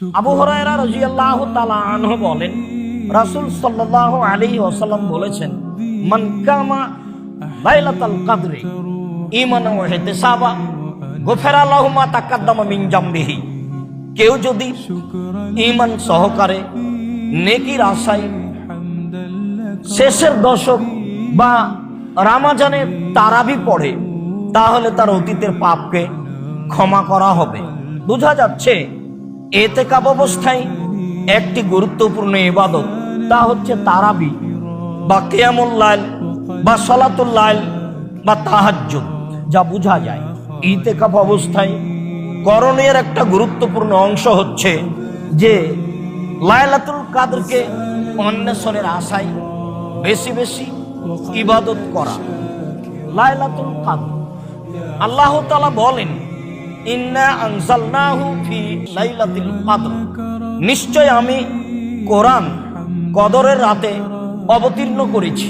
আবু হুরায়রা রাদিয়াল্লাহু তাআলা আনহু বলেন, রাসূল সাল্লাল্লাহু আলাইহি ওয়াসাল্লাম বলেছেন, মান কামা লাইলাতুল কদরি ঈমানান ওয়া ইহতিসাবা গুফিরা লাহু মা তাকাদ্দামা মিন জামবিহি। কেউ যদি ঈমান সহকারে নেকির আশায় শেষের দশক বা রমজানের তারাবি পড়ে, তাহলে তার অতীতের পাপকে ক্ষমা করা হবে। বোঝা যাচ্ছে ইতিকাফ অবস্থায় একটি গুরুত্বপূর্ণ ইবাদত, তা হচ্ছে তারাবি বা কিয়ামুল লাইল বা সালাতুল লাইল বা তাহাজ্জুদ। যা বোঝা যায় ইতিকাফ অবস্থায় করণীয় একটা গুরুত্বপূর্ণ অংশ হচ্ছে যে লাইলাতুল কদরকে অন্বেষণের আশায় বেশি বেশি ইবাদত করা। লাইলাতুল কদর, আল্লাহ তাআলা বলেন, ইন্না আনজালনাহু ফি লাইলাতিল কদর, নিশ্চয় আমি কোরআন কদরের রাতে অবতীর্ণ করেছি।